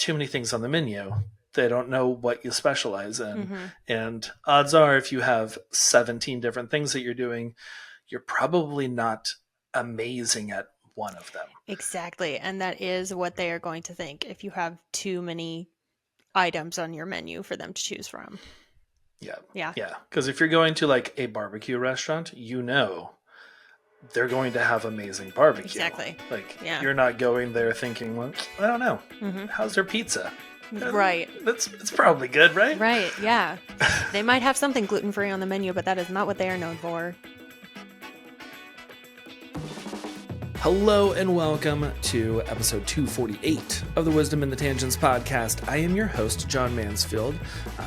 too many things on the menu. They don't know what you specialize in. Mm-hmm. And odds are, if you have 17 different things that you're doing, you're probably not amazing at one of them. Exactly. And that is what they are going to think if you have too many items on your menu for them to choose from. Yeah. Yeah. Yeah. Because if you're going to like a barbecue restaurant, they're going to have amazing barbecue. Exactly. Like, Yeah. you're not going there thinking, well, I don't know. Mm-hmm. How's their pizza? Right. It's probably good, right? Right. Yeah. They might have something gluten-free on the menu, but that is not what they are known for. Hello and welcome to episode 248 of the Wisdom in the Tangents podcast. I am your host, John Mansfield.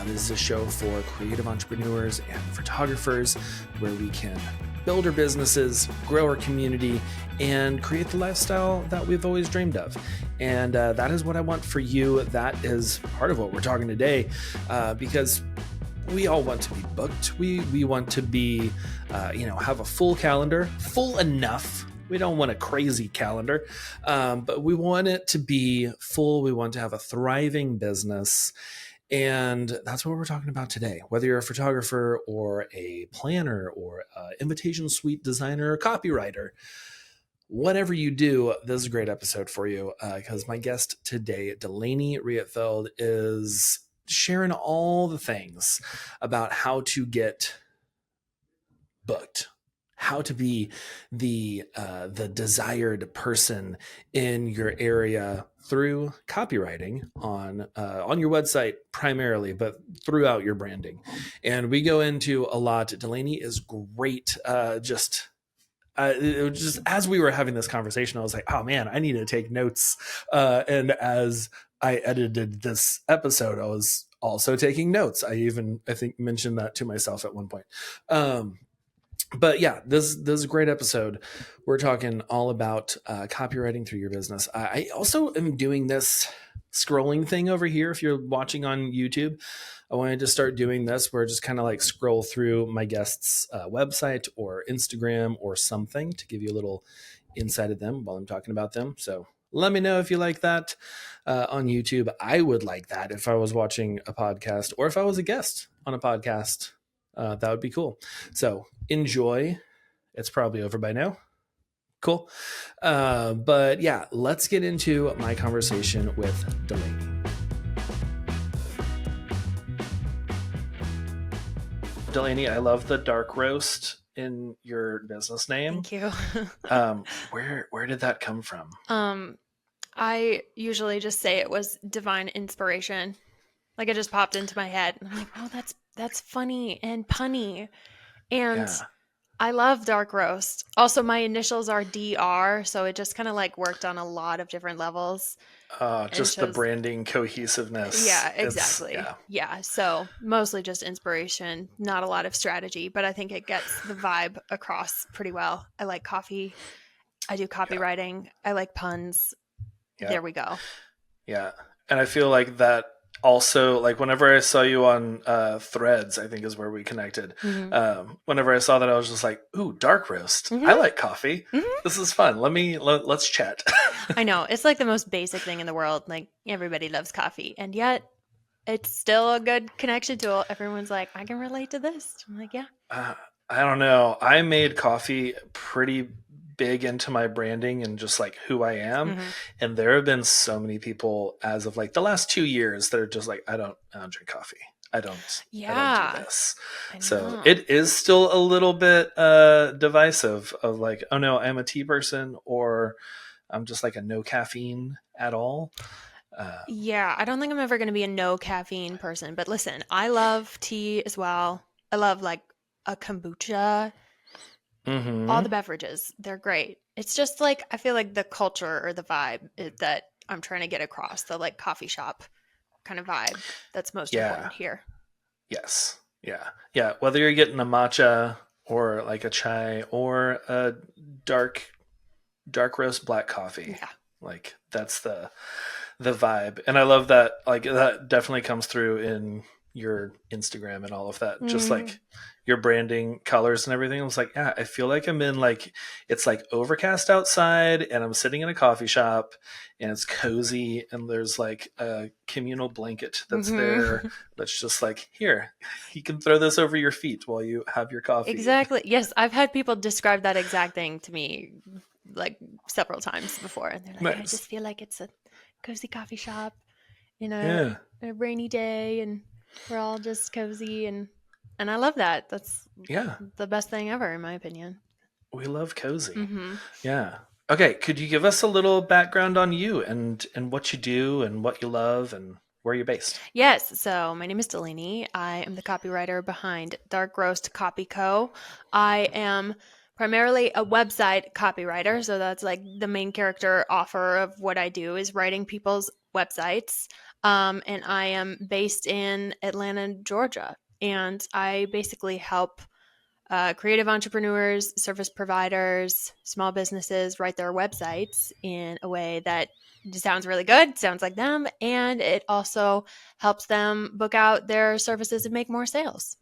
This is a show for creative entrepreneurs and photographers where we can build our businesses, grow our community, and create the lifestyle that we've always dreamed of. And that is what I want for you. That is part of what we're talking today, because we all want to be booked. We want to be, have a full calendar, full enough. We don't want a crazy calendar, but we want it to be full. We want to have a thriving business. And that's what we're talking about today. Whether you're a photographer or a planner or an invitation suite designer or copywriter, whatever you do, this is a great episode for you because my guest today, Delaney Rietveld, is sharing all the things about how to get booked, how to be the desired person in your area through copywriting on your website primarily, but throughout your branding. And we go into a lot. Delaney is great. Just as we were having this conversation, I was like, oh man, I need to take notes. And as I edited this episode, I was also taking notes. I think mentioned that to myself at one point. But yeah, this is a great episode. We're talking all about copywriting through your business. I also am doing this scrolling thing over here. If you're watching on YouTube, I wanted to start doing this where I just kind of like scroll through my guest's website or Instagram or something to give you a little insight of them while I'm talking about them. So let me know if you like that on YouTube. I would like that if I was watching a podcast or if I was a guest on a podcast. That would be cool. So enjoy. It's probably over by now. Cool. But yeah, let's get into my conversation with Delaney. Delaney, I love the dark roast in your business name. Thank you. Where did that come from? I usually just say it was divine inspiration. Like it just popped into my head. And I'm like, oh, that's funny and punny. And yeah. I love dark roast. Also, my initials are DR, so it just kind of like worked on a lot of different levels. Just the branding cohesiveness. Yeah, exactly. Yeah. So mostly just inspiration, not a lot of strategy, but I think it gets the vibe across pretty well. I like coffee. I do copywriting. I like puns. Yeah. There we go. Yeah. And I feel like that also, like whenever I saw you on Threads, I think is where we connected. Mm-hmm. Whenever I saw that, I was just like, ooh, dark roast. Mm-hmm. I like coffee. Mm-hmm. This is fun. Let's chat. I know. It's like the most basic thing in the world. Like everybody loves coffee. And yet it's still a good connection tool. Everyone's like, I can relate to this. I'm like, yeah. I don't know. I made coffee pretty big into my branding and just like who I am. Mm-hmm. And there have been so many people as of like the last 2 years that are just like, I don't drink coffee. I don't do this. So it is still a little bit divisive of like, oh no, I'm a tea person or I'm just like a no caffeine at all. Yeah, I don't think I'm ever going to be a no caffeine person, but listen, I love tea as well. I love like a kombucha. Mm-hmm. All the beverages, they're great. It's just like, I feel like the culture or the vibe that I'm trying to get across, the like coffee shop kind of vibe that's most important here. Yes. Yeah. Yeah. Whether you're getting a matcha or like a chai or a dark roast black coffee, like that's the vibe. And I love that, like that definitely comes through in your Instagram and all of that, just Mm-hmm. like your branding, colors, and everything. I was like, yeah, I feel like I'm in like it's like overcast outside, and I'm sitting in a coffee shop, and it's cozy, and there's like a communal blanket that's there Mm-hmm. that's just like here, you can throw this over your feet while you have your coffee. Exactly. Yes, I've had people describe that exact thing to me like several times before, and they're like, "I Nice, just feel like it's a cozy coffee shop in yeah, a rainy day, and we're all just cozy." And I love that. That's yeah. the best thing ever, in my opinion. We love cozy. Hmm. Yeah. Okay, could you give us a little background on you and what you do and what you love and where you're based? Yes. So my name is Delaney. I am the copywriter behind Dark Roast Copy Co. I am primarily a website copywriter. So that's like the main character offer of what I do is writing people's websites. And I am based in Atlanta, Georgia. And I basically help creative entrepreneurs, service providers, small businesses write their websites in a way that sounds really good, sounds like them, and it also helps them book out their services and make more sales.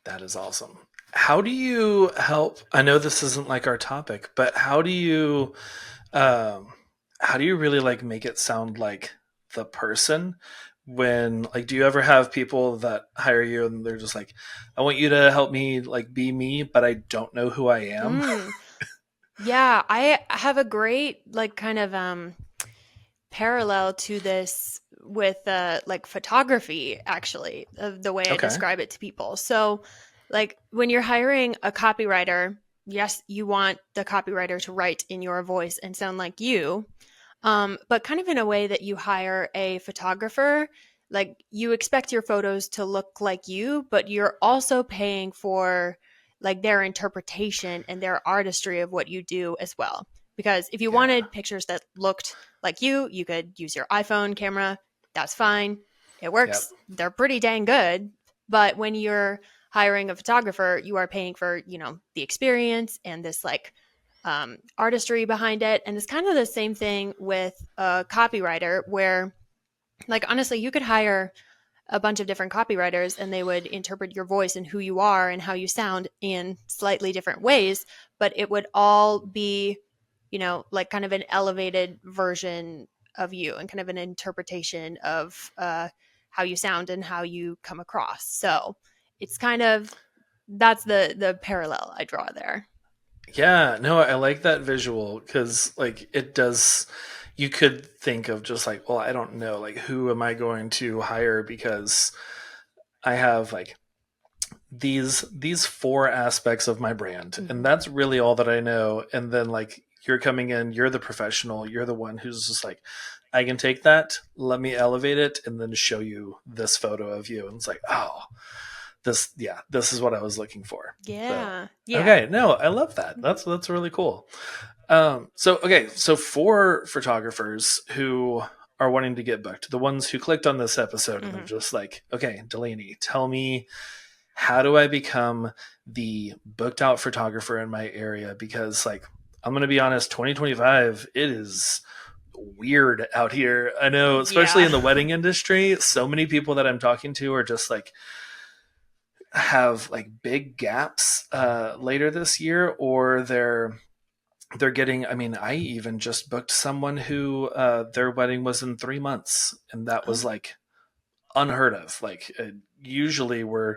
That is awesome. How do you help? I know this isn't like our topic, but um how do you really like make it sound like the person when like do you ever have people that hire you and they're just like I want you to help me like be me, but I don't know who I am? Mm, yeah, I have a great like kind of parallel to this with like photography actually of the way I Okay. describe it to people. So like when you're hiring a copywriter, yes, you want the copywriter to write in your voice and sound like you, but kind of in a way that you hire a photographer. Like you expect your photos to look like you, but you're also paying for like their interpretation and their artistry of what you do as well. Because if you Yeah. wanted pictures that looked like you could use your iPhone camera. That's fine. It Yep. works. They're pretty dang good. But when you're hiring a photographer, you are paying for, the experience and this like artistry behind it. And it's kind of the same thing with a copywriter where, like, honestly, you could hire a bunch of different copywriters and they would interpret your voice and who you are and how you sound in slightly different ways, but it would all be, like kind of an elevated version of you and kind of an interpretation of how you sound and how you come across. So it's kind of that's the parallel I draw there. Yeah, no, I like that visual because, like, it does. You could think of just like, well, I don't know, like, who am I going to hire because I have like these four aspects of my brand, and Hmm. that's really all that I know. And then like you're coming in, you're the professional, you're the one who's just like, I can take that, let me elevate it, and then show you this photo of you, and it's like, oh, this, yeah, this is what I was looking for. So Yeah. Yeah. okay, no, I love that. That's really cool. So okay, so for photographers who are wanting to get booked, the ones who clicked on this episode and they're Hmm. just like, okay, Delaney, tell me how do I become the booked out photographer in my area? Because like I'm gonna be honest, 2025, it is weird out here. I know, especially Yeah. in the wedding industry, so many people that I'm talking to are just like have like big gaps later this year, or they're getting, I mean, I even just booked someone who their wedding was in 3 months, and that was Oh. like unheard of. Like usually we're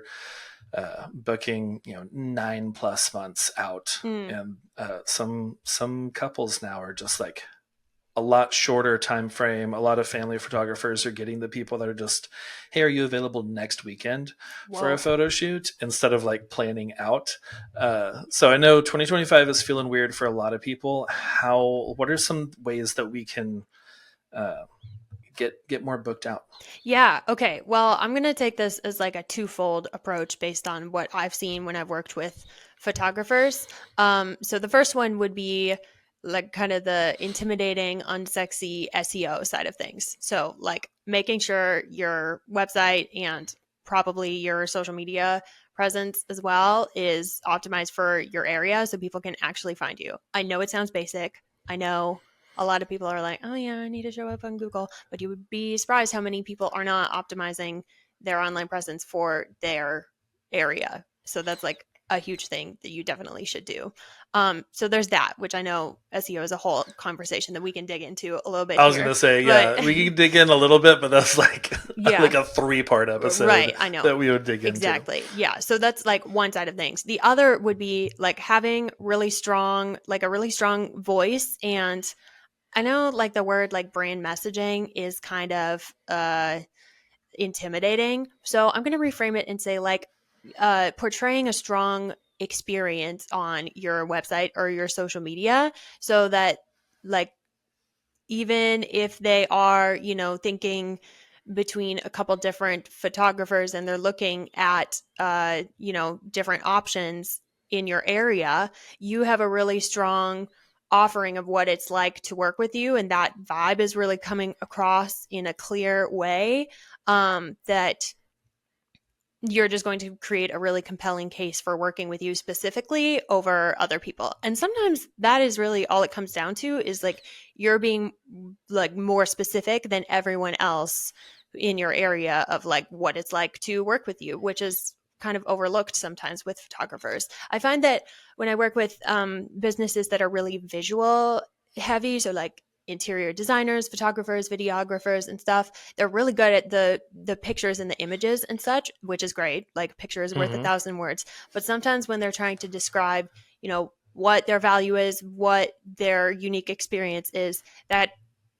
booking 9+ months out, Mm. and some couples now are just like a lot shorter time frame. A lot of family photographers are getting the people that are just, hey, are you available next weekend for a Whoa. photo shoot, instead of like planning out. So I know 2025 is feeling weird for a lot of people. What are some ways that we can uh, get more booked out? Yeah. Okay. Well, I'm going to take this as like a twofold approach based on what I've seen when I've worked with photographers. So the first one would be like kind of the intimidating, unsexy SEO side of things. So, like making sure your website and probably your social media presence as well is optimized for your area so people can actually find you. I know it sounds basic. I know a lot of people are like, oh, yeah, I need to show up on Google. But you would be surprised how many people are not optimizing their online presence for their area. So that's like a huge thing that you definitely should do. So there's that, which I know SEO is a whole conversation that we can dig into a little bit I was here. gonna say, But yeah, we can dig in a little bit, but that's like yeah, like a 3-part episode right. I know. that we would dig into. Exactly. Yeah. So that's like one side of things. The other would be like having really strong, like a really strong voice. And I know like the word like brand messaging is kind of intimidating. So I'm going to reframe it and say like portraying a strong experience on your website or your social media so that like even if they are, you know, thinking between a couple different photographers and they're looking at, you know, different options in your area, you have a really strong offering of what it's like to work with you. And that vibe is really coming across in a clear way that you're just going to create a really compelling case for working with you specifically over other people. And sometimes that is really all it comes down to is like you're being like more specific than everyone else in your area of like what it's like to work with you, which is kind of overlooked sometimes with photographers. I find that when I work with businesses that are really visual heavy, so like interior designers, photographers, videographers and stuff, they're really good at the pictures and the images and such, which is great. Like picture is worth 1,000 words. But sometimes when they're trying to describe, you know, what their value is, what their unique experience is, that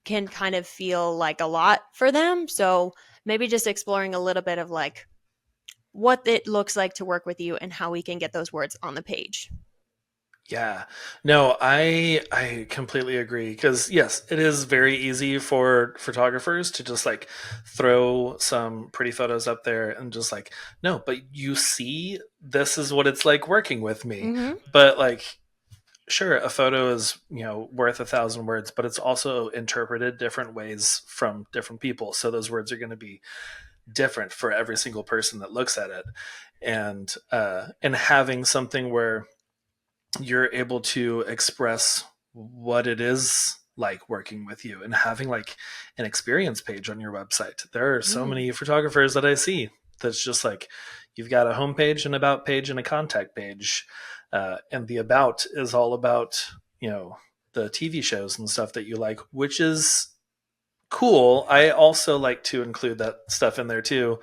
can kind of feel like a lot for them. So maybe just exploring a little bit of like what it looks like to work with you and how we can get those words on the page. Yeah. No, I completely agree because yes, it is very easy for photographers to just like throw some pretty photos up there and just like, no, but you see, this is what it's like working with me. Mm-hmm. But like, sure, a photo is, you know, worth 1,000 words, but it's also interpreted different ways from different people. So those words are going to be different for every single person that looks at it. And having something where you're able to express what it is like working with you and having like an experience page on your website. There are so Mm. many photographers that I see that's just like you've got a homepage, an about page, and a contact page. And the about is all about, you know, the TV shows and stuff that you like, which is cool. I also like to include that stuff in there too,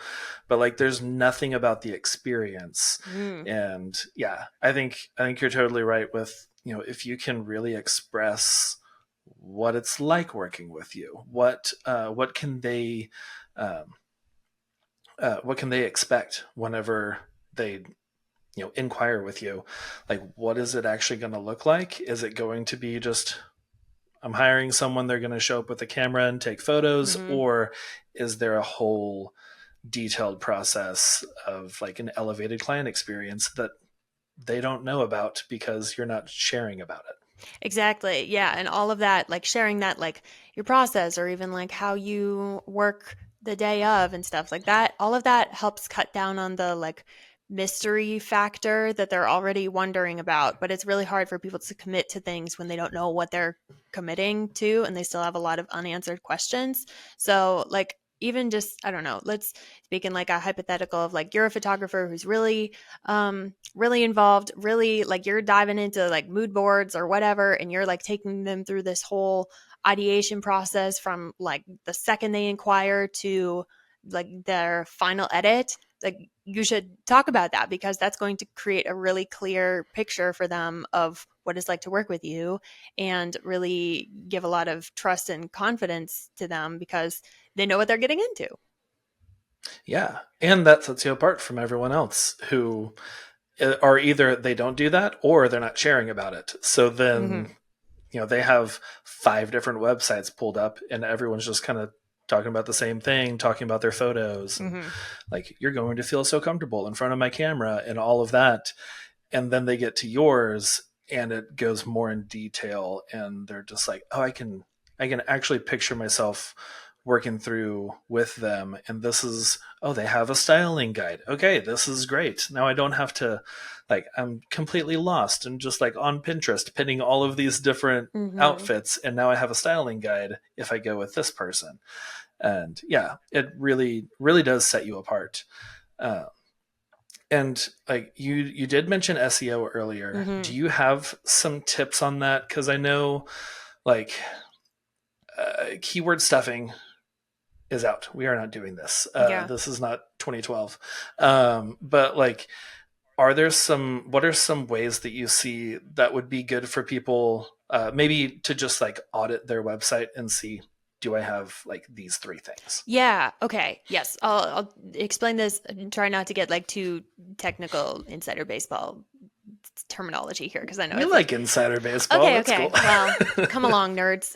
but like there's nothing about the experience. Mm. And yeah, I think you're totally right with, you know, if you can really express what it's like working with you, um, what can they expect whenever they, you know, inquire with you, like what is it actually going to look like? Is it going to be just I'm hiring someone, they're going to show up with a camera and take photos, Mm-hmm. or is there a whole detailed process of like an elevated client experience that they don't know about because you're not sharing about it? Exactly. Yeah. And all of that, like sharing that, like your process or even like how you work the day of and stuff like that, all of that helps cut down on the like mystery factor that they're already wondering about. But it's really hard for people to commit to things when they don't know what they're committing to and they still have a lot of unanswered questions. So, like, even just, I don't know, let's speak in like a hypothetical of like you're a photographer who's really involved, really like you're diving into like mood boards or whatever and you're like taking them through this whole ideation process from like the second they inquire to like their final edit. Like you should talk about that because that's going to create a really clear picture for them of what it's like to work with you and really give a lot of trust and confidence to them because they know what they're getting into. Yeah. And that sets you apart from everyone else who are either they don't do that or they're not sharing about it. So then, Mm-hmm. you know, they have 5 different websites pulled up and everyone's just kind of talking about the same thing, talking about their photos and Mm-hmm. like you're going to feel so comfortable in front of my camera and all of that. And then they get to yours and it goes more in detail and they're just like, oh, I can actually picture myself working through with them. And this is, oh, they have a styling guide. Okay, this is great. Now I don't have to, like, I'm completely lost and just like on Pinterest pinning all of these different Mm-hmm. outfits. And now I have a styling guide if I go with this person. And yeah, it really, really does set you apart. And like you did mention SEO earlier. Do you have some tips on that? Because I know like keyword stuffing is out. We are not doing this. This is not 2012. But like, what are some ways that you see that would be good for people, maybe to just like audit their website and see, do I have like these 3 things? Yeah. Okay. Yes. I'll explain this and try not to get like too technical insider baseball terminology here, because I know We it's like insider baseball. Okay. That's Okay. cool. Well, come along, nerds.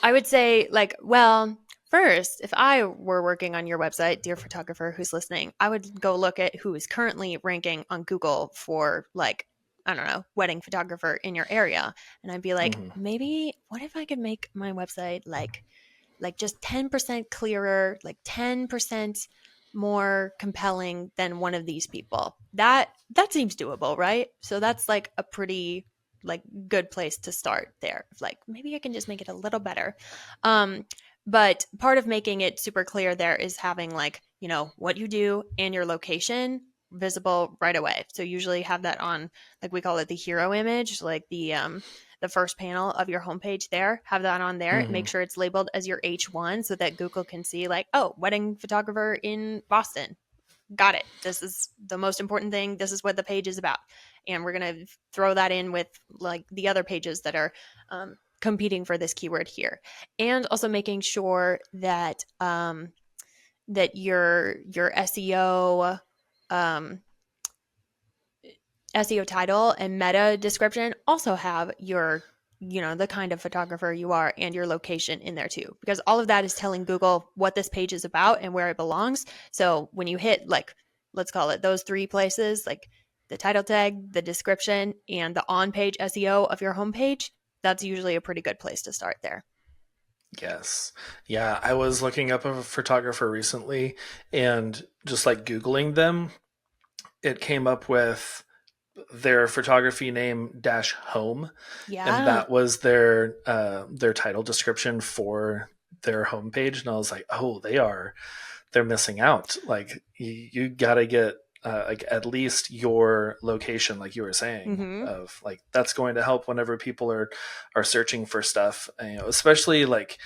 I would say like, well, first, if I were working on your website, dear photographer who's listening, I would go look at who is currently ranking on Google for like, I don't know, wedding photographer in your area. And I'd be like, maybe what if I could make my website like just 10% clearer, like 10% more compelling than one of these people. That seems doable, right? So that's like a pretty like good place to start there. Like maybe I can just make it a little better. But part of making it super clear there is having like, you know, what you do and your location visible right away. So usually have that on, like we call it the hero image, like the first panel of your homepage there, have that on there. Make sure it's labeled as your H1 so that Google can see like, oh, wedding photographer in Boston. Got it. This is the most important thing. This is what the page is about. And we're going to throw that in with like the other pages that are competing for this keyword here. And also making sure that that your SEO SEO title and meta description also have your, you know, the kind of photographer you are and your location in there too, because all of that is telling Google what this page is about and where it belongs. So when you hit like, let's call it those 3 places, like the title tag, the description, and the on-page SEO of your homepage, that's usually a pretty good place to start there. Yes. Yeah. I was looking up a photographer recently and just like Googling them, it came up with their photography name -home. Yeah. And that was their title description for their homepage. And I was like, oh, they're missing out. Like you gotta get like at least your location, like you were saying, of like that's going to help whenever people are searching for stuff. And, you know, especially like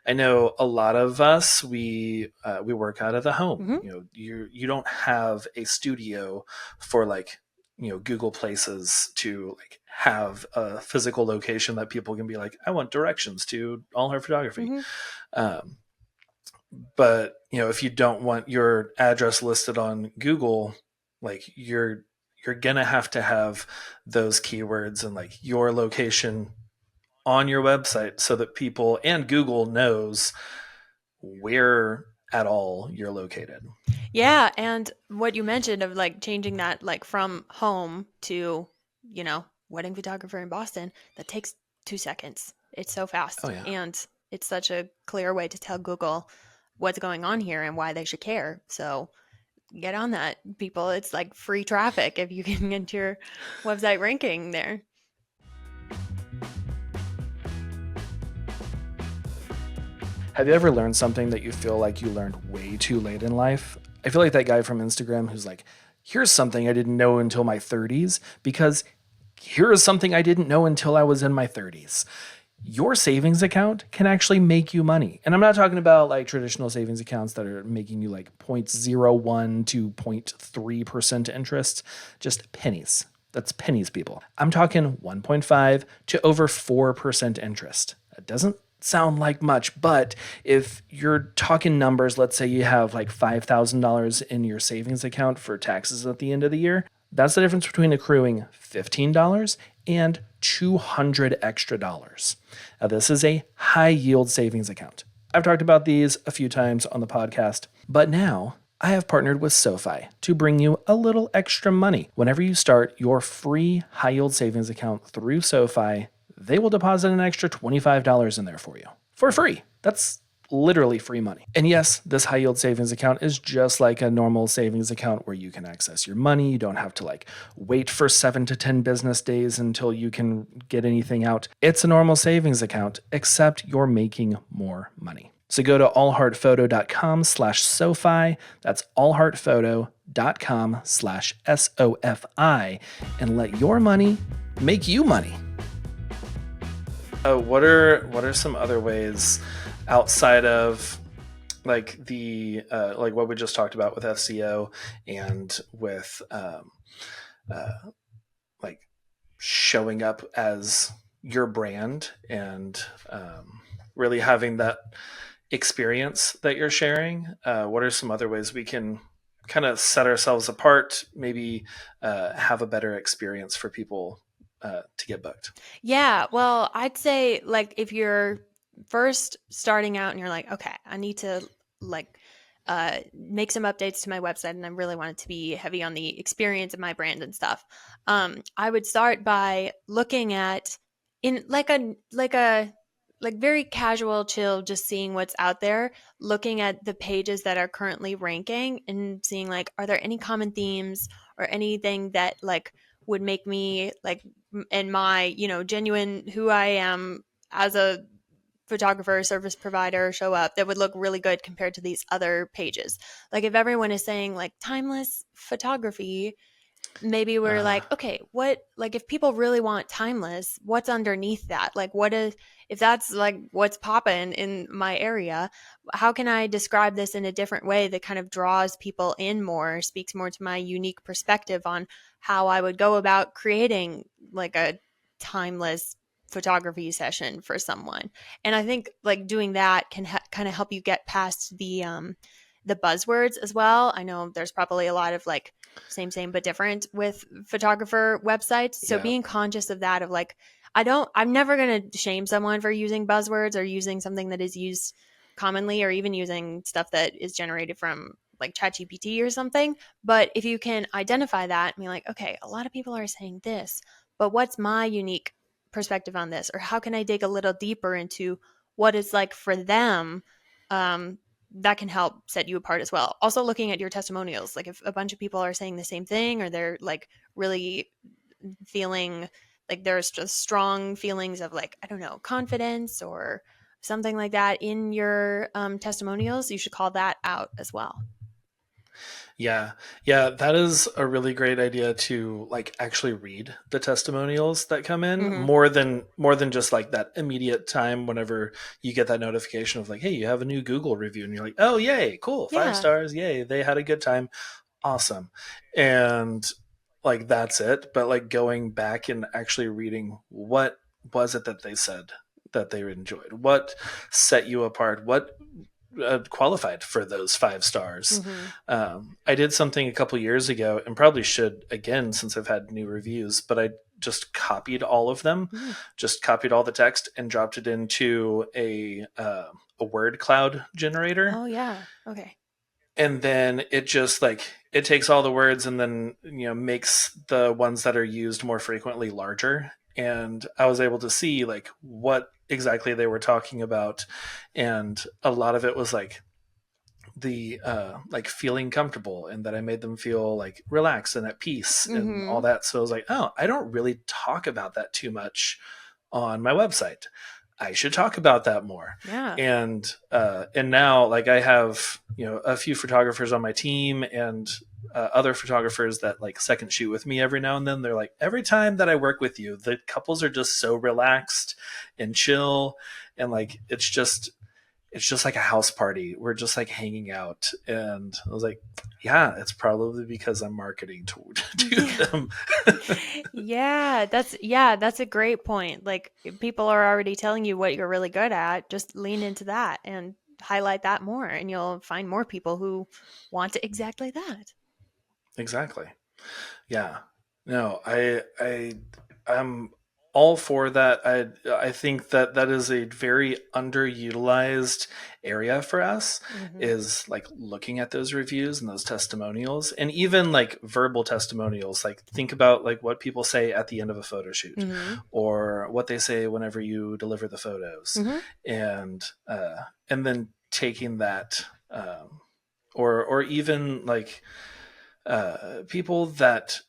I know a lot of us we work out of the home. You know, you don't have a studio for like, you know, Google Places to like have a physical location that people can be like, I want directions to all her photography. But you know, if you don't want your address listed on Google, like you're gonna have to have those keywords and like your location on your website so that people and Google knows where at all you're located. Yeah, and what you mentioned of like changing that like from home to, you know, wedding photographer in Boston, that takes 2 seconds. It's so fast. Oh, yeah. And it's such a clear way to tell Google what's going on here and why they should care. So get on that, people. It's like free traffic if you can get your website ranking there. Have you ever learned something that you feel like you learned way too late in life? I feel like that guy from Instagram who's like, here's something I didn't know until my 30s, because here is something I didn't know until I was in my 30s. Your savings account can actually make you money. And I'm not talking about like traditional savings accounts that are making you like 0.01 to 0.3% interest, just pennies. That's pennies, people. I'm talking 1.5 to over 4% interest. It doesn't sound like much, but if you're talking numbers, let's say you have like $5,000 in your savings account for taxes at the end of the year, that's the difference between accruing $15 and $200 extra dollars. Now, this is a high yield savings account. I've talked about these a few times on the podcast, but now I have partnered with SoFi to bring you a little extra money. Whenever you start your free high yield savings account through SoFi, they will deposit an extra $25 in there for you for free. That's literally free money. And yes, this high yield savings account is just like a normal savings account where you can access your money. You don't have to like wait for 7 to 10 business days until you can get anything out. It's a normal savings account, except you're making more money. So go to allheartphoto.com/SoFi. That's allheartphoto.com/SOFI and let your money make you money. What are some other ways outside of like the like what we just talked about with SEO and with like showing up as your brand and really having that experience that you're sharing? What are some other ways we can kind of set ourselves apart, maybe have a better experience for people to get booked? Yeah, well, I'd say like if you're first starting out and you're like, okay, I need to like make some updates to my website and I really want it to be heavy on the experience of my brand and stuff. I would start by looking at in like very casual, chill, just seeing what's out there, looking at the pages that are currently ranking and seeing like, are there any common themes or anything that like would make me like and my, genuine who I am as a photographer, service provider show up that would look really good compared to these other pages. Like if everyone is saying like timeless photography, maybe we're like, okay, what, like if people really want timeless, what's underneath that? Like what is, if that's like what's popping in my area, how can I describe this in a different way that kind of draws people in more, speaks more to my unique perspective on how I would go about creating like a timeless photography session for someone. And I think like doing that can kind of help you get past the buzzwords as well. I know there's probably a lot of like same but different with photographer websites. So Yeah. being conscious of that, of like, I'm never going to shame someone for using buzzwords or using something that is used commonly or even using stuff that is generated from like ChatGPT or something. But if you can identify that and be like, okay, a lot of people are saying this, but what's my unique perspective on this? Or how can I dig a little deeper into what it's like for them? That can help set you apart as well. Also looking at your testimonials, like if a bunch of people are saying the same thing or they're like really feeling like there's just strong feelings of like, I don't know, confidence or something like that in your testimonials, you should call that out as well. Yeah. Yeah, that is a really great idea to like actually read the testimonials that come in Mm-hmm. more than just like that immediate time whenever you get that notification of like, hey, you have a new Google review and you're like, oh, yay, cool, 5 stars, yay, they had a good time. Awesome. And like that's it, but like going back and actually reading what was it that they said that they enjoyed, what set you apart, what qualified for those 5 stars. Mm-hmm. I did something a couple years ago and probably should again since I've had new reviews, but I just copied all of them, Mm-hmm. just copied all the text and dropped it into a word cloud generator. Oh yeah. Okay. And then it just like it takes all the words and then makes the ones that are used more frequently larger, and I was able to see like what exactly they were talking about, and a lot of it was like the like feeling comfortable and that I made them feel like relaxed and at peace and all Mm-hmm. that. So I was like, oh, I don't really talk about that too much on my website. I should talk about that more. Yeah. And now like I have a few photographers on my team and other photographers that like second shoot with me every now and then. They're like, every time that I work with you, the couples are just so relaxed and chill, and like it's just like a house party. We're just like hanging out. And I was like, yeah, it's probably because I'm marketing to them. That's a great point. Like if people are already telling you what you're really good at, just lean into that and highlight that more and you'll find more people who want exactly that. Exactly. Yeah. No, I'm all for that. I think that that is a very underutilized area for us, Mm-hmm. is like looking at those reviews and those testimonials and even like verbal testimonials. Like think about like what people say at the end of a photo shoot Mm-hmm. or what they say whenever you deliver the photos, Mm-hmm. and then taking that or even like people that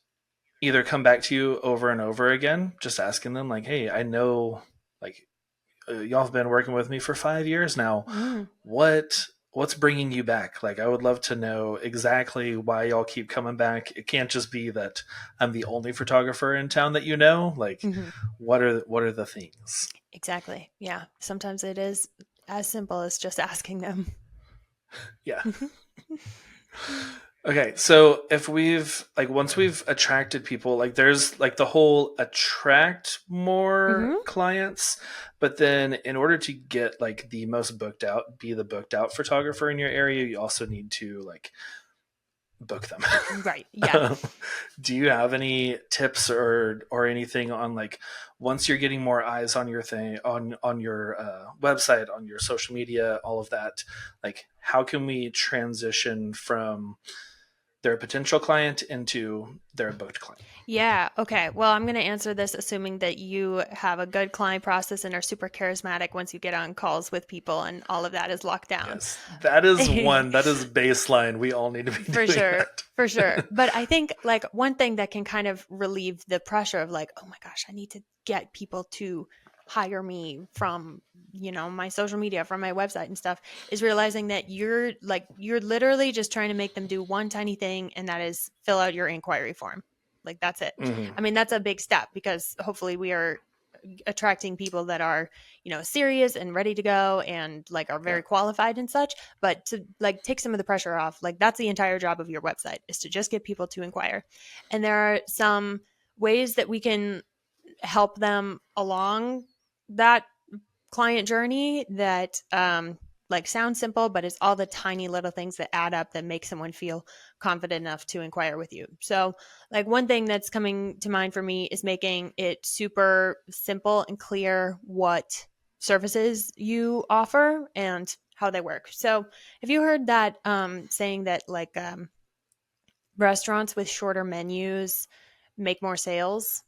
either come back to you over and over again, just asking them like, hey, I know like y'all have been working with me for 5 years now. Mm. What's bringing you back? Like, I would love to know exactly why y'all keep coming back. It can't just be that I'm the only photographer in town that you know. Like, Hmm. what are the things? Exactly. Yeah. Sometimes it is as simple as just asking them. Yeah. Okay, so if we've like once we've attracted people, like there's like the whole attract more Hmm. clients, but then in order to get like the most booked out, be the booked out photographer in your area, you also need to like book them. Right. Yeah. Do you have any tips or anything on like once you're getting more eyes on your thing on your website, on your social media, all of that, like how can we transition from their potential client into their booked client? Yeah. Okay. Well, I'm going to answer this assuming that you have a good client process and are super charismatic once you get on calls with people and all of that is locked down. Yes, that is baseline. We all need to be For doing sure. that. For sure. But I think like one thing that can kind of relieve the pressure of like, oh my gosh, I need to get people to hire me from, my social media, from my website and stuff, is realizing that you're literally just trying to make them do one tiny thing, and that is fill out your inquiry form. Like that's it. Hmm. I mean, that's a big step because hopefully we are attracting people that are, serious and ready to go and like are Yeah. very qualified and such. But to like take some of the pressure off, like that's the entire job of your website, is to just get people to inquire. And there are some ways that we can help them along that client journey that like sound simple, but it's all the tiny little things that add up that make someone feel confident enough to inquire with you. So like one thing that's coming to mind for me is making it super simple and clear what services you offer and how they work. So have you heard that saying that like restaurants with shorter menus make more sales?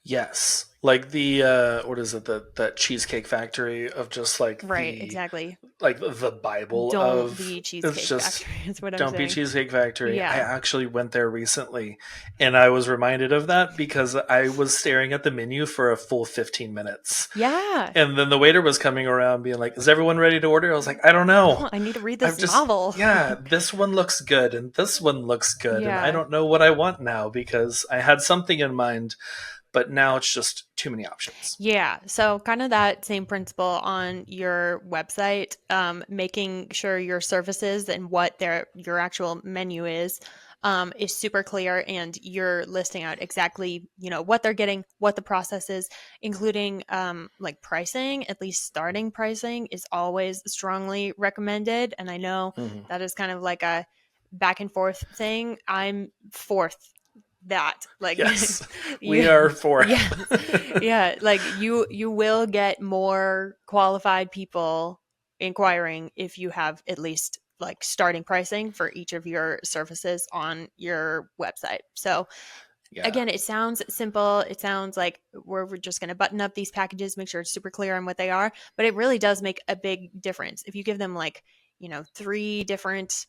Yes. Like the what is it, that Cheesecake Factory of just Right, exactly. like the Bible Don't of be it's Cheesecake just Factory is what I'm don't be saying. Cheesecake Factory. I Yeah. actually went there recently and I was reminded of that because I was staring at the menu for a full 15 minutes. Yeah. And then the waiter was coming around being like, "Is everyone ready to order?" I was like, "I don't know. Oh, I need to read I've this just novel. yeah, this one looks good and this one looks good and I Yeah. don't know what I want now because I had something in mind, but now it's just too many options." Yeah. So, kind of that same principle on your website, making sure your services and what your actual menu is super clear, and you're listing out exactly, what they're getting, what the process is, including like pricing. At least starting pricing is always strongly recommended. And I know Hmm. that is kind of like a back and forth thing. I'm fourth that like Yes, we you are for yes yeah, like you will get more qualified people inquiring if you have at least like starting pricing for each of your services on your website. So yeah, again, it sounds simple. It sounds like we're just going to button up these packages, make sure it's super clear on what they are, but it really does make a big difference if you give them like, three different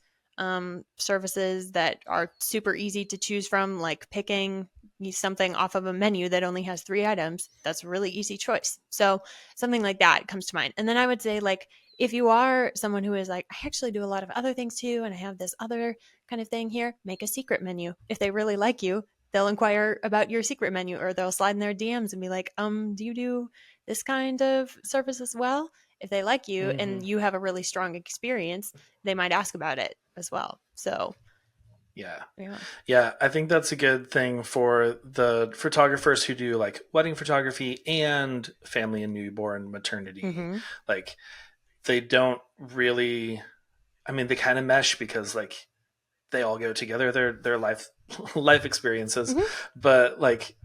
services that are super easy to choose from, like picking something off of a menu that only has three items. That's a really easy choice. So something like that comes to mind. And then I would say, like, if you are someone who is like, I actually do a lot of other things too, and I have this other kind of thing here, make a secret menu. If they really like you, they'll inquire about your secret menu, or they'll slide in their DMs and be like, do you do this kind of service as well? If they like you hmm and you have a really strong experience, they might ask about it as well. So, yeah, yeah. yeah. I think that's a good thing for the photographers who do like wedding photography and family and newborn maternity. Mm-hmm. Like they don't really. I mean, they kind of mesh because like they all go together. Their life life experiences, Mm-hmm. but like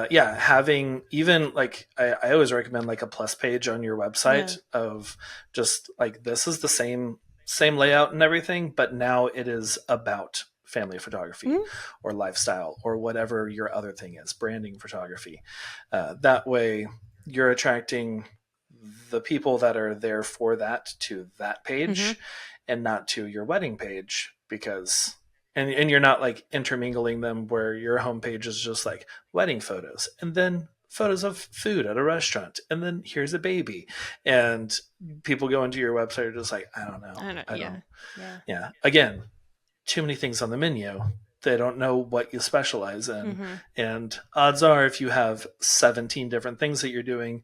yeah, having even like I always recommend like a plus page on your Yeah. website of just like this is the same layout and everything, but now it is about family photography Mm-hmm. or lifestyle or whatever your other thing is, branding photography. That way you're attracting the people that are there for that to that Mm-hmm. page and not to your wedding page because and you're not like intermingling them where your homepage is just like wedding photos and then photos of food at a restaurant, and then here's a baby. And people go into your website are just like, I don't know. I don't. I Yeah. don't. Yeah. Yeah. Again, too many things on the menu. They don't know what you specialize in. Mm-hmm. And odds are, if you have 17 different things that you're doing,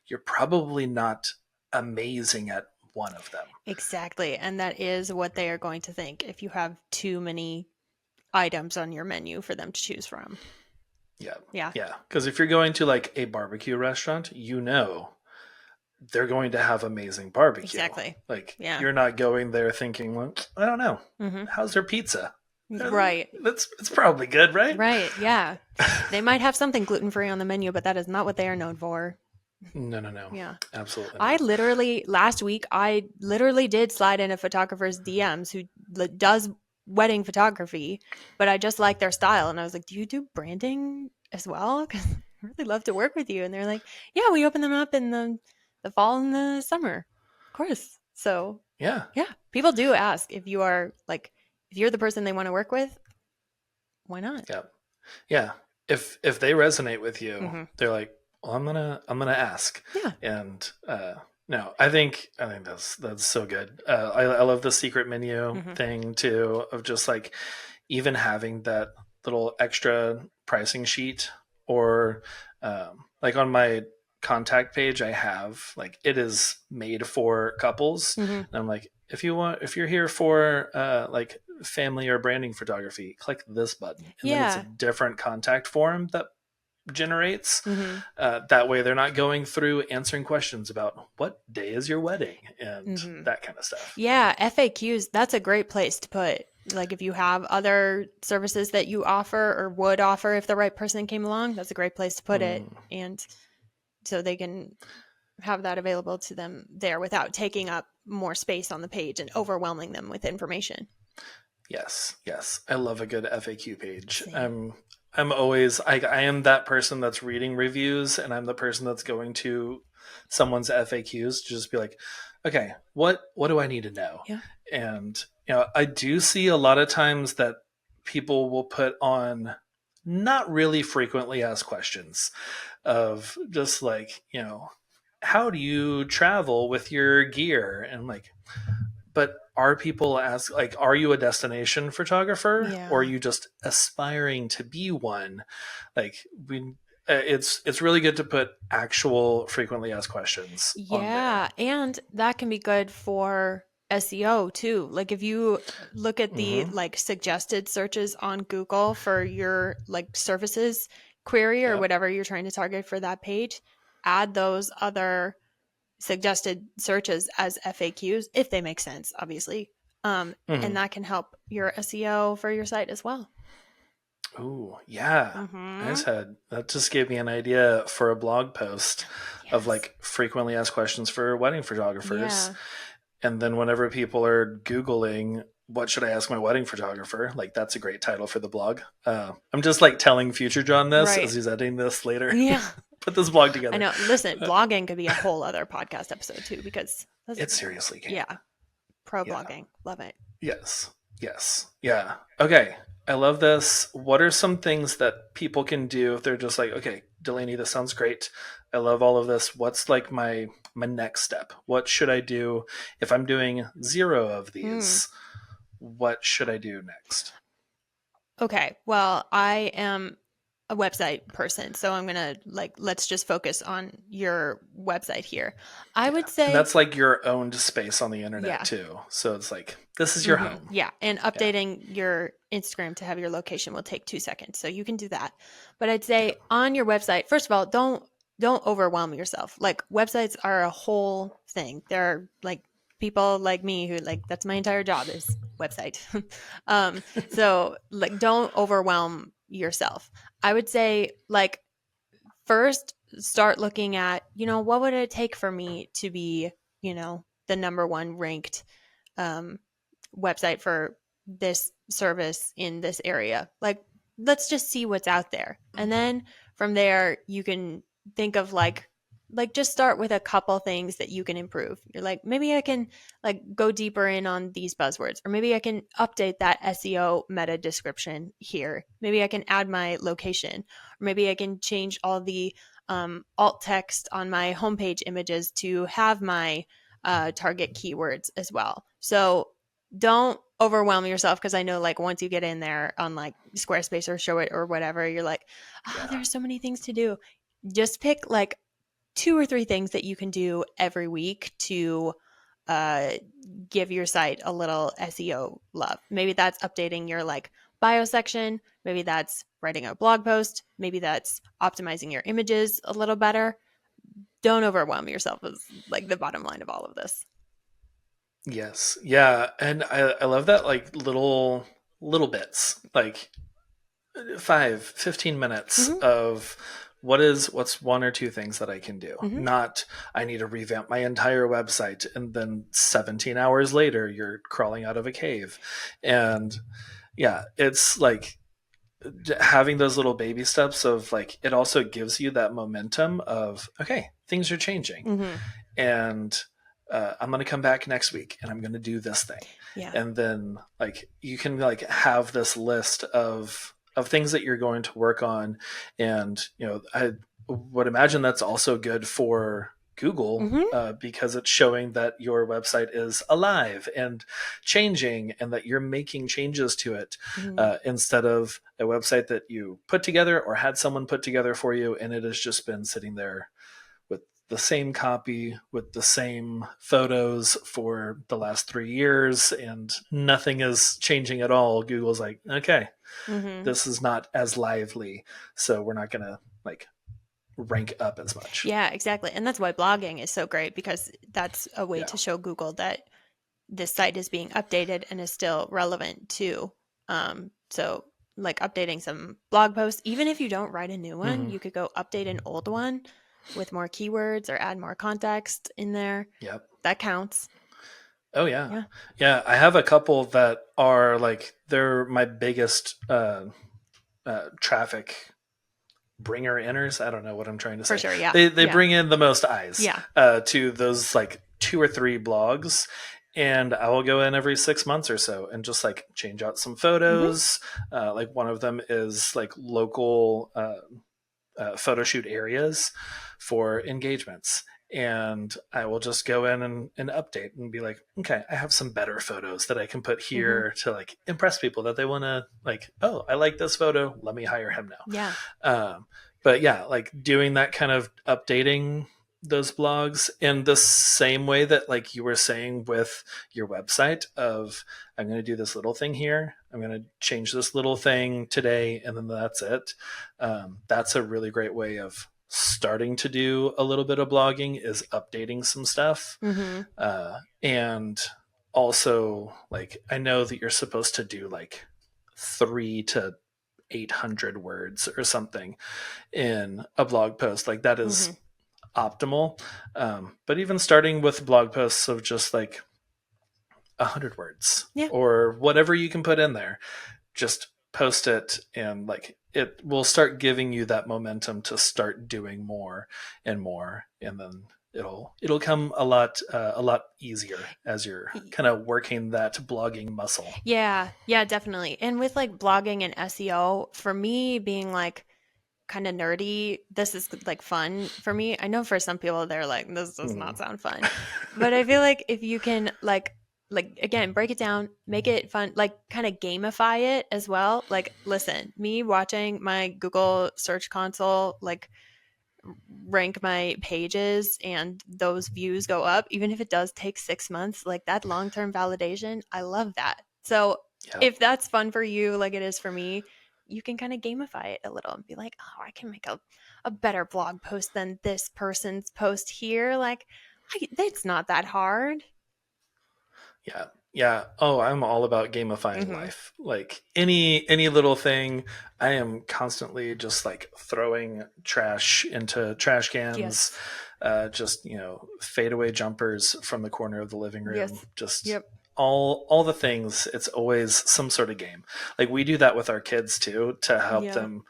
you're probably not amazing at one of them. Exactly. And that is what they are going to think if you have too many items on your menu for them to choose from. Yeah. Yeah. Yeah. Because if you're going to like a barbecue restaurant, they're going to have amazing barbecue. Exactly. Like, Yeah. you're not going there thinking, well, I don't know. Mm-hmm. How's their pizza? Right. It's probably good, right? Right. Yeah. They might have something gluten-free on the menu, but that is not what they are known for. No. Yeah. Absolutely I not. literally, last week, I literally did slide in a photographer's DMs who does wedding photography, but I just like their style. And I was like, do you do branding as well? Because I really love to work with you. And they're like, yeah, we open them up in the fall and the summer. Of course. So, Yeah. yeah, people do ask if you are like, if you're the person they want to work with, why not? Yeah. Yeah. If they resonate with you, Mm-hmm. they're like, well, I'm gonna ask. Yeah. And no, I think that's so good. I love the secret menu Mm-hmm. thing too, of just like even having that little extra pricing sheet, or like on my contact page, I have like, it is made for couples. Mm-hmm. And I'm like, if you're here for like family or branding photography, click this button, and then it's Yeah. a different contact form that generates. Mm-hmm. That way they're not going through answering questions about what day is your wedding and Mm-hmm. that kind of stuff. Yeah, FAQs, that's a great place to put. Like if you have other services that you offer or would offer if the right person came along, that's a great place to put it. And so they can have that available to them there without taking up more space on the page and overwhelming them with information. Yes. I love a good FAQ page. Same. I'm always, I am that person that's reading reviews, and I'm the person that's going to someone's FAQs to just be like, okay, what do I need to know? Yeah. And I do see a lot of times that people will put on not really frequently asked questions of just like, how do you travel with your gear? And like, but are people ask, like, are you a destination photographer, Yeah. or are you just aspiring to be one? Like, it's really good to put actual frequently asked questions on there. Yeah, and that can be good for SEO too. Like if you look at the like suggested searches on Google for your like services query or Yep. whatever you're trying to target for that page, add those other suggested searches as FAQs if they make sense, obviously. And that can help your SEO for your site as well. Oh, yeah. That just gave me an idea for a blog post of like frequently asked questions for wedding photographers. Yeah. And then whenever people are Googling, what should I ask my wedding photographer? Like, that's a great title for the blog. I'm just like telling future John this as he's editing this later. Yeah. Put this blog together. I know. Listen, blogging could be a whole other podcast episode too, because it seriously can. Yeah. Pro blogging. Love it. Yes. Yeah. Okay. I love this. What are some things that people can do if they're just like, okay, Delaney, this sounds great. I love all of this. What's like my next step? What should I do if I'm doing 0 of these? What should I do next? Okay. Well, I am a website person, so I'm going to let's just focus on your website here. I would say and that's like your owned space on the internet too. So it's like, this is your home. Yeah. And updating your Instagram to have your location will take 2 seconds. So you can do that. But I'd say on your website, first of all, don't overwhelm yourself. Like websites are a whole thing. There are like people like me who like, that's my entire job is website. So like, don't overwhelm yourself. I would say like first start looking at, what would it take for me to be, the number 1 ranked website for this service in this area. Like, let's just see what's out there. And then from there, you can think of like just start with a couple things that you can improve. You're like, maybe I can like go deeper in on these buzzwords, or maybe I can update that SEO meta description here. Maybe I can add my location, or maybe I can change all the alt text on my homepage images to have my target keywords as well. So don't overwhelm yourself, because I know like once you get in there on like Squarespace or Show It or whatever, you're like, oh, there's so many things to do. Just pick like 2 or 3 things that you can do every week to uh, give your site a little SEO love. Maybe that's updating your like bio section. Maybe that's writing a blog post. Maybe that's optimizing your images a little better. Don't overwhelm yourself is like the bottom line of all of this. Yes. Yeah. And I love that, like little bits, like 5-15 minutes Mm-hmm. of what's 1 or 2 things that I can do. Mm-hmm. Not I need to revamp my entire website and then 17 hours later you're crawling out of a cave. And yeah, it's like having those little baby steps of like, it also gives you that momentum of, okay, things are changing. Mm-hmm. And I'm going to come back next week and I'm going to do this thing. Yeah. And then like you can like have this list of things that you're going to work on. And I would imagine that's also good for Google, Mm-hmm. because it's showing that your website is alive and changing and that you're making changes to it, Mm-hmm. instead of a website that you put together or had someone put together for you and it has just been sitting there with the same copy with the same photos for the last 3 years and nothing is changing at all. Google's like, okay, Mm-hmm. this is not as lively, so we're not gonna like rank up as much. Yeah, exactly. And that's why blogging is so great, because that's a way Yeah. to show Google that this site is being updated and is still relevant too. So like updating some blog posts, even if you don't write a new one, Mm-hmm. you could go update an old one with more keywords or add more context in there. Yep. That counts. Oh yeah. Yeah. Yeah, I have a couple that are like they're my biggest traffic bringer inners. I don't know what I'm trying to For say. sure. Yeah. They Yeah. bring in the most eyes, Yeah. to those like 2 or 3 blogs, and I will go in every 6 months or so and just like change out some Mm-hmm. photos. Like one of them is like local photo shoot areas for engagements. And I will just go in and update and be like, okay, I have some better photos that I can put Mm-hmm. here to like impress people that they want to like, oh, I like this photo. Let me hire him now. Yeah. But yeah, like doing that kind of updating those blogs in the same way that like you were saying with your website of I'm going to do this little thing here, I'm going to change this little thing today, and then that's it. That's a really great way of starting to do a little bit of blogging, is updating some stuff. Mm-hmm. And also like I know that you're supposed to do like 3 to 800 words or something in a blog post. Like that is optimal. But even starting with blog posts of just like 100 words, Yeah. or whatever you can put in there, just post it, and like it will start giving you that momentum to start doing more and more, and then it'll come a lot easier as you're kind of working that blogging muscle. Yeah. Yeah, definitely. And with like blogging and SEO, for me being like kind of nerdy, this is like fun for me. I know for some people they're like, this does not sound fun. But I feel like if you can like again, break it down, make it fun, like kind of gamify it as well. Like listen, me watching my Google search console like rank my pages and those views go up, even if it does take 6 months, like that long-term validation, I love that. So Yeah. if that's fun for you, like it is for me, you can kind of gamify it a little and be like, oh, I can make a better blog post than this person's post here. Like, it's not that hard. Yeah. Yeah. Oh, I'm all about gamifying Mm-hmm. life. Like any little thing, I am constantly just like throwing trash into trash cans. Yes. Just, fadeaway jumpers from the corner of the living room. Yes. Just Yep. all the things. It's always some sort of game. Like we do that with our kids too, to help Yeah. them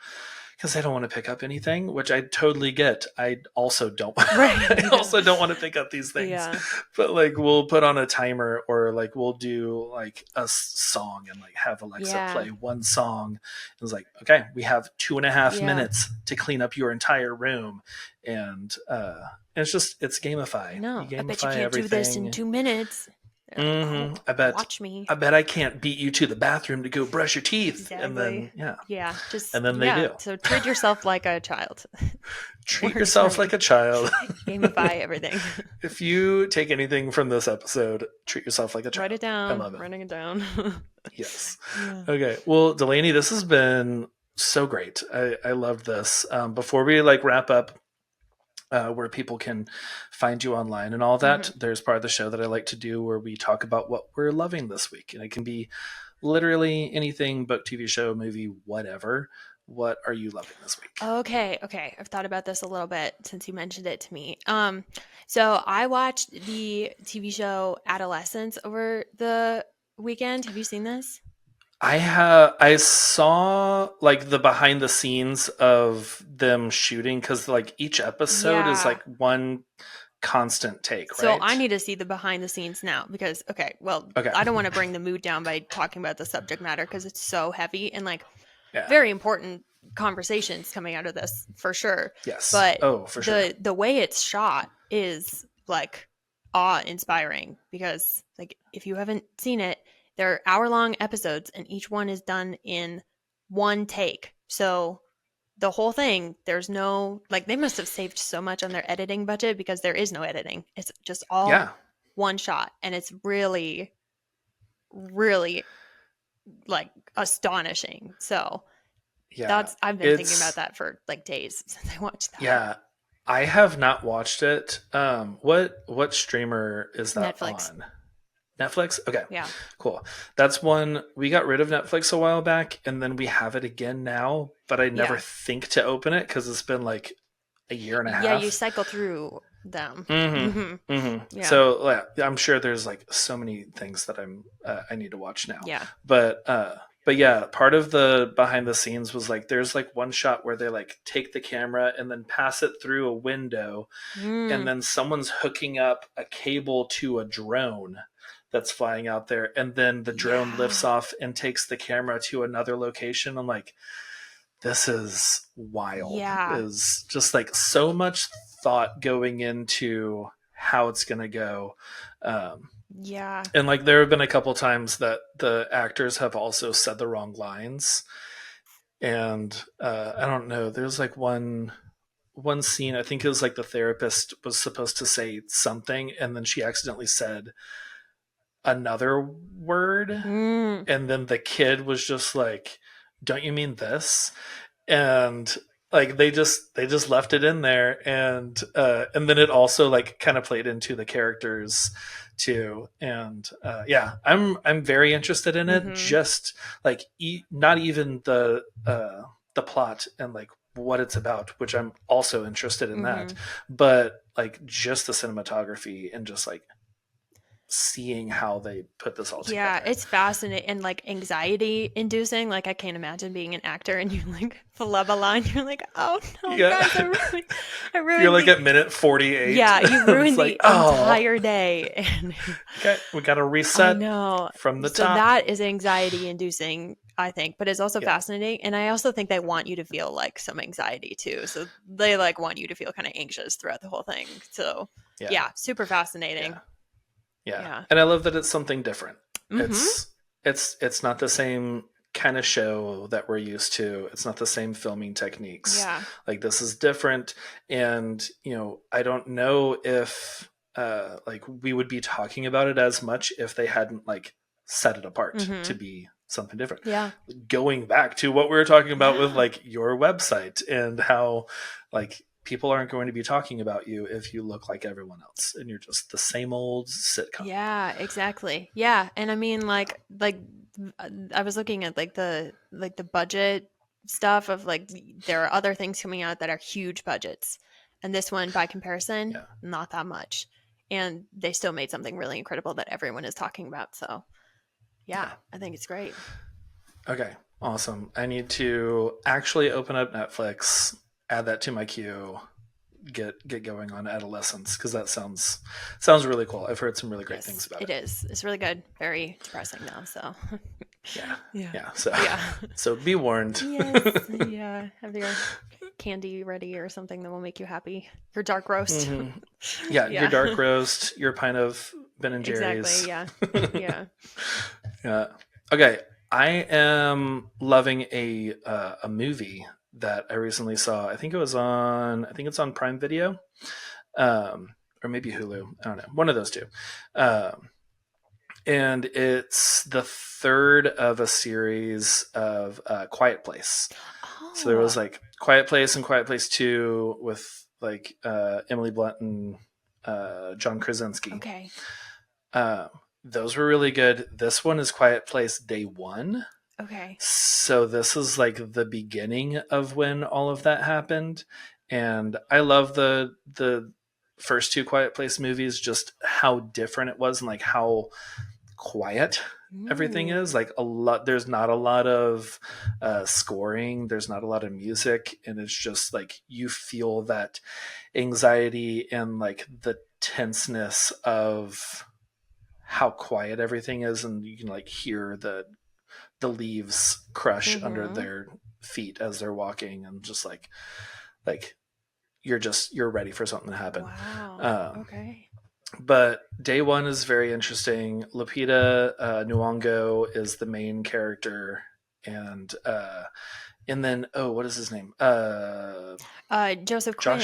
because I don't want to pick up anything, which I totally get. I also don't. Right. I also don't want to pick up these things. Yeah. But like, we'll put on a timer, or like we'll do like a song and like have Alexa Yeah. play one song. It's like, okay, we have 2.5 Yeah. minutes to clean up your entire room, and it's just it's gamify. No, You I bet you gamify can't do this in everything. 2 minutes. They're like, oh, I bet. watch me. I bet I can't beat you to the bathroom to go brush your teeth, and Exactly. then yeah, Yeah. Just, and then they yeah. do. So treat yourself like a child. Treat Works for yourself me. like a child. Gamify everything. If you take anything from this episode, treat yourself like a child. Write it I down. love it. Writing it down. Yes. Yeah. Okay. Well, Delaney, this has been so great. I love this. Before we like wrap up, where people can find you online and all that, there's part of the show that I like to do where we talk about what we're loving this week, and it can be literally anything: book, TV show, movie, whatever. What are you loving this week? Okay. I've thought about this a little bit since you mentioned it to me. So I watched the TV show Adolescence over the weekend. Have you seen this? I saw like the behind the scenes of them shooting, because like each episode is Yeah. like one constant take, So right? I need to see the behind the scenes now because, okay, well, Okay. I don't want to bring the mood down by talking about the subject matter because it's so heavy and like Yeah. very important conversations coming out of this for sure. Yes. But Oh, for sure. the way it's shot is like awe-inspiring because like if you haven't seen it, they're hour-long episodes and each one is done in one take. So the whole thing, there's no like they must have saved so much on their editing budget because there is no editing. It's just all Yeah. one shot and it's really really like astonishing. So Yeah. I've been thinking about that for like days since I watched that. Yeah. I have not watched it. What streamer is that Netflix. on? Netflix? Okay. Yeah. Cool. That's one we got rid of Netflix a while back, and then we have it again now, but I never Yeah. think to open it because it's been like a year and a half. Yeah, you cycle through them. Yeah. So yeah, I'm sure there's like so many things that I need to watch now. Yeah. But yeah, part of the behind the scenes was like there's like one shot where they like take the camera and then pass it through a window, and then someone's hooking up a cable to a drone that's flying out there, and then the drone lifts off and takes the camera to another location. I'm like, this is wild. Yeah. Is just like so much thought going into how it's gonna go. Yeah. And like there have been a couple times that the actors have also said the wrong lines, and I don't know, there's like one scene, I think it was like the therapist was supposed to say something and then she accidentally said another word, and then the kid was just like, don't you mean this? And like they just left it in there, and then it also like kind of played into the characters too. And yeah, I'm very interested in it. Just like not even the plot and like what it's about, which I'm also interested in that, but like just the cinematography and just like seeing how they put this all together. Yeah, it's fascinating and like anxiety inducing. Like I can't imagine being an actor and you like flub a line. You're like, oh no, guys, I ruined You're like at minute 48. Yeah, you ruined like, the entire day. And okay, we got to reset from the top. So that is anxiety inducing, I think, but it's also fascinating. And I also think they want you to feel like some anxiety too. So they like want you to feel kind of anxious throughout the whole thing. So yeah super fascinating. Yeah. And I love that it's something different. It's not the same kind of show that we're used to. It's not the same filming techniques. Yeah. Like this is different. And, I don't know if like we would be talking about it as much if they hadn't like set it apart to be something different. Yeah. Going back to what we were talking about with like your website and how like people aren't going to be talking about you if you look like everyone else and you're just the same old sitcom. Yeah, exactly. Yeah. And I mean like I was looking at like the budget stuff of like there are other things coming out that are huge budgets. And this one by comparison, not that much. And they still made something really incredible that everyone is talking about. So yeah. I think it's great. Okay. Awesome. I need to actually open up Netflix, add that to my queue, get going on Adolescence, because that sounds really cool. I've heard some really great things Yes, about it it. is. It's really good. Very depressing though. So Yeah. yeah, Yeah. So yeah. so be warned. Yes, yeah. Have your candy ready or something that will make you happy. Your dark roast. Hmm. Yeah, your Yeah, dark roast, your pint of Ben and exactly. Jerry's. Yeah, yeah. Yeah. Okay. I am loving a movie that I recently saw. I think it's on Prime Video, or maybe Hulu. I don't know. One of those two. Um, and it's the third of a series of Quiet Place. So there was Oh, like Quiet Place and Quiet Place 2 with like Emily Blunt and John Krasinski. okay. Uh, those were really good. This one is Quiet Place Day One. Okay. So this is like the beginning of when all of that happened. And I love the first two Quiet Place movies, just how different it was and like how quiet everything is. Mm. Like there's not a lot of scoring, there's not a lot of music, and it's just like you feel that anxiety and like the tenseness of how quiet everything is, and you can like hear the leaves crush under Mm-hmm. their feet as they're walking, and just like you're ready for something to happen. Wow. um, Okay. but Day One is very interesting. Lupita Nyong'o is the main character, and then what is his name? Joseph Quinn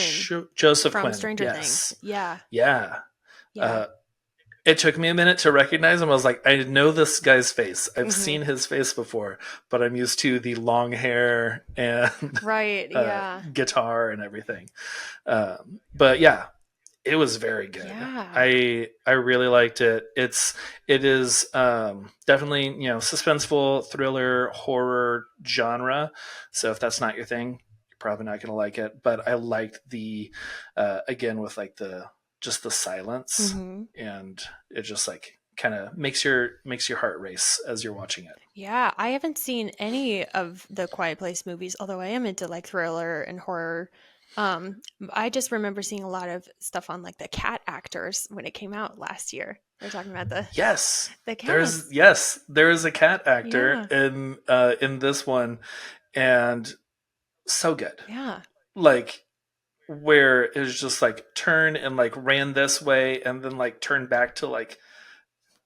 Joseph from Quinn. Stranger Things. Yes, Yeah. yeah. Yeah. Uh, it took me a minute to recognize him. I was like, I know this guy's face. I've Mm-hmm. seen his face before, but I'm used to the long hair and Right. Yeah. guitar and everything. But yeah, it was very good. Yeah. I really liked it. It is definitely, suspenseful thriller horror genre. So if that's not your thing, you're probably not going to like it. But I liked the again with like the silence, Mm-hmm. and it just like kind of makes your heart race as you're watching it. Yeah. I haven't seen any of the Quiet Place movies, although I am into like thriller and horror. I just remember seeing a lot of stuff on like the cat actors when it came out last year. They're talking about Yes, the cats. there is a cat actor Yeah. in this one, and so good. Yeah. Like where it was just like turn and like ran this way and then like turn back to like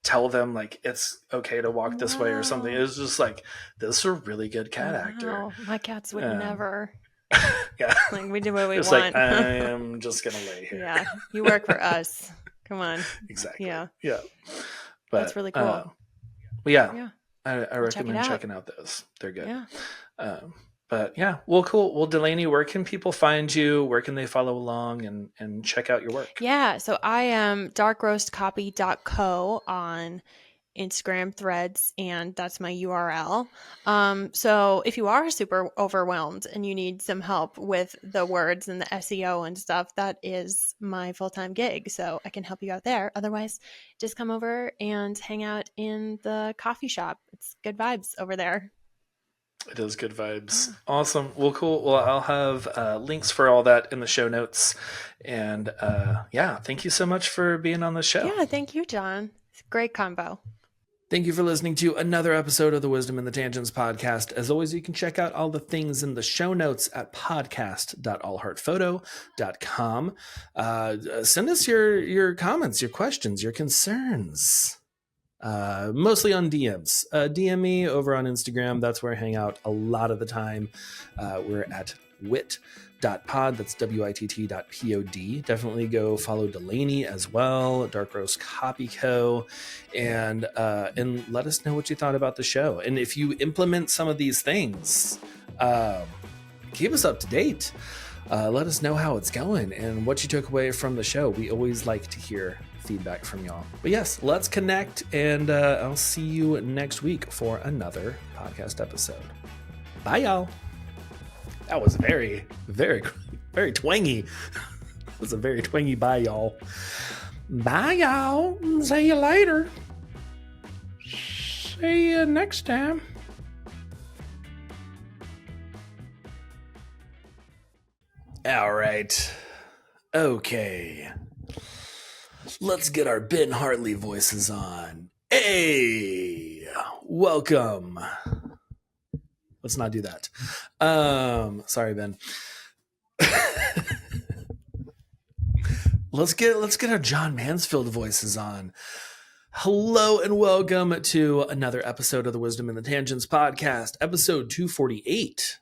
tell them like it's okay to walk this way or something. It Wow. was just like, this is a really good cat actor. Wow. My cats would Um, never. yeah, Like we do what we it's like want. I am just gonna lay here. Yeah. You work for us. Come on. Exactly. Yeah. Yeah, That's but really cool. yeah, Yeah. I I'll check it recommend out. checking out those. They're good. Yeah. Um, but yeah, well, cool. Well, Delaney, where can people find you? Where can they follow along and check out your work? Yeah. So I am darkroastcopy.co on Instagram threads, and that's my URL. So if you are super overwhelmed and you need some help with the words and the SEO and stuff, that is my full-time gig. So I can help you out there. Otherwise, just come over and hang out in the coffee shop. It's good vibes over there. It is good vibes. Yeah. Awesome. Well, cool. Well, I'll have links for all that in the show notes. And yeah, thank you so much for being on the show. Yeah, thank you, John. It's a great combo. Thank you for listening to another episode of the Wisdom in the Tangents podcast. As always, you can check out all the things in the show notes at podcast.allheartphoto.com. Send us your comments, your questions, your concerns. Mostly on DMs. DM me over on Instagram. That's where I hang out a lot of the time. We're at wit.pod. That's WITT.pod. Definitely go follow Delaney as well, Dark Roast Copy Co. And let us know what you thought about the show. And if you implement some of these things, keep us up to date. Let us know how it's going and what you took away from the show. We always like to hear feedback from y'all. But yes, let's connect, and I'll see you next week for another podcast episode. Bye, y'all. That was very, very, very twangy. It was a very twangy bye, y'all. Bye, y'all. See you later. See you next time. All right. Okay. Let's get our Ben Hartley voices on. Hey, welcome. Let's not do that. Sorry, Ben. Let's get our John Mansfield voices on. Hello and welcome to another episode of the Wisdom in the Tangents podcast, episode 248.